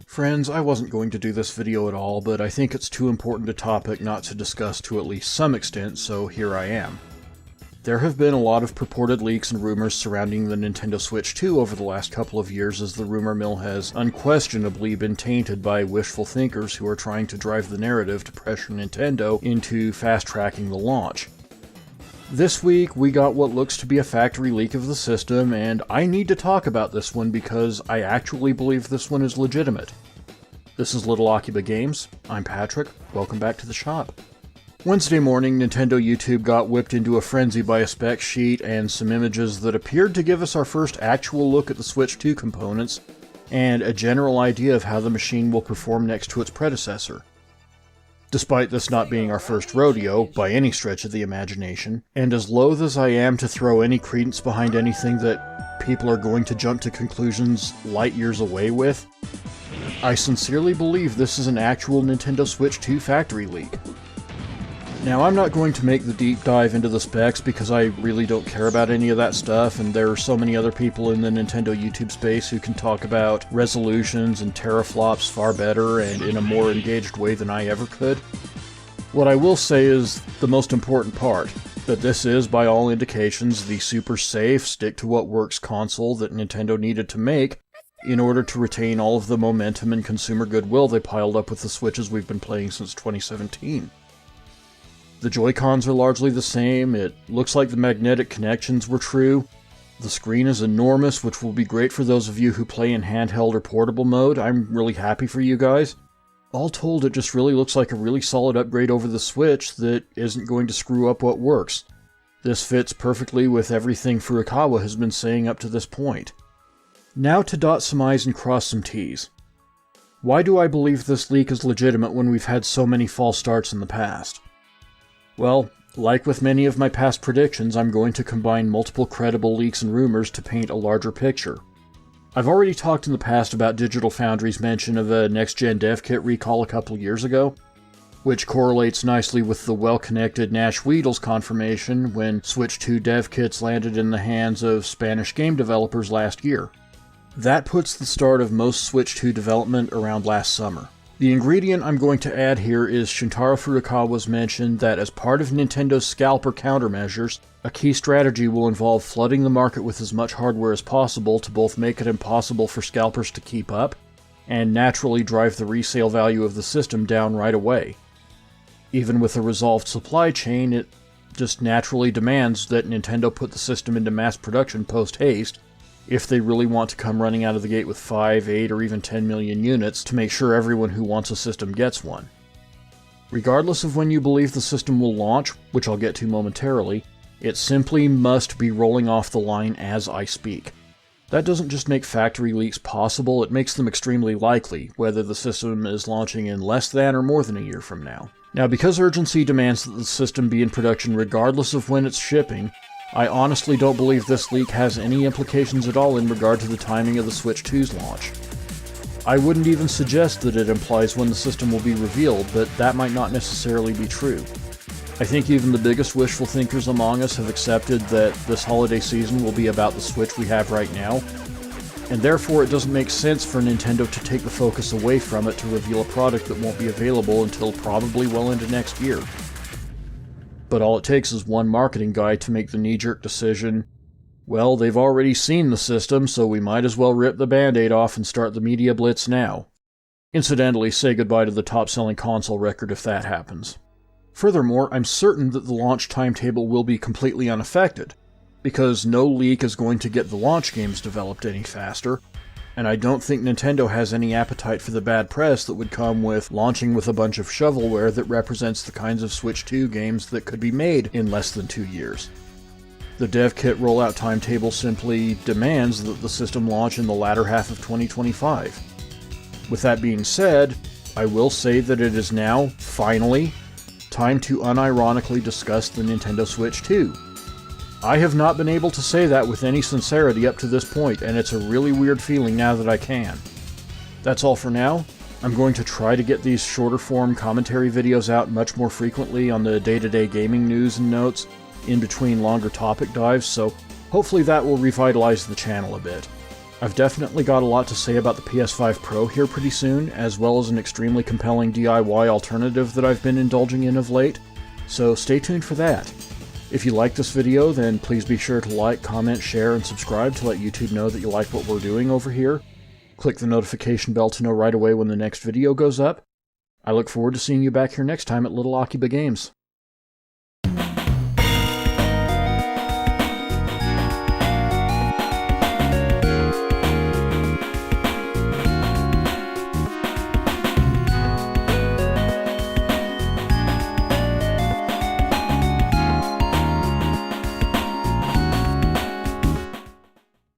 Friends, I wasn't going to do this video at all, but I think it's too important a topic not to discuss to at least some extent, so here I am. There have been a lot of purported leaks and rumors surrounding the Nintendo Switch 2 over the last couple of years, as the rumor mill has unquestionably been tainted by wishful thinkers who are trying to drive the narrative to pressure Nintendo into fast-tracking the launch. This week, we got what looks to be a factory leak of the system, and I need to talk about this one because I actually believe this one is legitimate. This is Little Akiba Games. I'm Patrick. Welcome back to the shop. Wednesday morning, Nintendo YouTube got whipped into a frenzy by a spec sheet and some images that appeared to give us our first actual look at the Switch 2 components, and a general idea of how the machine will perform next to its predecessor. Despite this not being our first rodeo, by any stretch of the imagination, and as loath as I am to throw any credence behind anything that people are going to jump to conclusions light years away with, I sincerely believe this is an actual Nintendo Switch 2 factory leak. Now, I'm not going to make the deep dive into the specs because I really don't care about any of that stuff, and there are so many other people in the Nintendo YouTube space who can talk about resolutions and teraflops far better and in a more engaged way than I ever could. What I will say is the most important part, that this is, by all indications, the super safe, stick-to-what-works console that Nintendo needed to make in order to retain all of the momentum and consumer goodwill they piled up with the Switches we've been playing since 2017. The Joy-Cons are largely the same, it looks like the magnetic connections were true, the screen is enormous, which will be great for those of you who play in handheld or portable mode. I'm really happy for you guys. All told, it just really looks like a really solid upgrade over the Switch that isn't going to screw up what works. This fits perfectly with everything Furukawa has been saying up to this point. Now to dot some I's and cross some T's. Why do I believe this leak is legitimate when we've had so many false starts in the past? Well, like with many of my past predictions, I'm going to combine multiple credible leaks and rumors to paint a larger picture. I've already talked in the past about Digital Foundry's mention of a next-gen dev kit recall a couple years ago, which correlates nicely with the well-connected Nash Wheatl's confirmation when Switch 2 dev kits landed in the hands of Spanish game developers last year. That puts the start of most Switch 2 development around last summer. The ingredient I'm going to add here is Shuntaro Furukawa's mention that as part of Nintendo's scalper countermeasures, a key strategy will involve flooding the market with as much hardware as possible to both make it impossible for scalpers to keep up, and naturally drive the resale value of the system down right away. Even with a resolved supply chain, it just naturally demands that Nintendo put the system into mass production post-haste, if they really want to come running out of the gate with 5, 8, or even 10 million units to make sure everyone who wants a system gets one. Regardless of when you believe the system will launch, which I'll get to momentarily, it simply must be rolling off the line as I speak. That doesn't just make factory leaks possible, it makes them extremely likely, whether the system is launching in less than or more than a year from now. Now, because urgency demands that the system be in production regardless of when it's shipping, I honestly don't believe this leak has any implications at all in regard to the timing of the Switch 2's launch. I wouldn't even suggest that it implies when the system will be revealed, but that might not necessarily be true. I think even the biggest wishful thinkers among us have accepted that this holiday season will be about the Switch we have right now, and therefore it doesn't make sense for Nintendo to take the focus away from it to reveal a product that won't be available until probably well into next year. But all it takes is one marketing guy to make the knee-jerk decision, well, they've already seen the system, so we might as well rip the band-aid off and start the media blitz now. Incidentally, say goodbye to the top-selling console record if that happens. Furthermore, I'm certain that the launch timetable will be completely unaffected, because no leak is going to get the launch games developed any faster, and I don't think Nintendo has any appetite for the bad press that would come with launching with a bunch of shovelware that represents the kinds of Switch 2 games that could be made in less than 2 years. The dev kit rollout timetable simply demands that the system launch in the latter half of 2025. With that being said, I will say that it is now, finally, time to unironically discuss the Nintendo Switch 2. I have not been able to say that with any sincerity up to this point, and it's a really weird feeling now that I can. That's all for now. I'm going to try to get these shorter form commentary videos out much more frequently on the day-to-day gaming news and notes, in between longer topic dives, so hopefully that will revitalize the channel a bit. I've definitely got a lot to say about the PS5 Pro here pretty soon, as well as an extremely compelling DIY alternative that I've been indulging in of late, so stay tuned for that. If you like this video, then please be sure to like, comment, share, and subscribe to let YouTube know that you like what we're doing over here. Click the notification bell to know right away when the next video goes up. I look forward to seeing you back here next time at Little Akiba Games.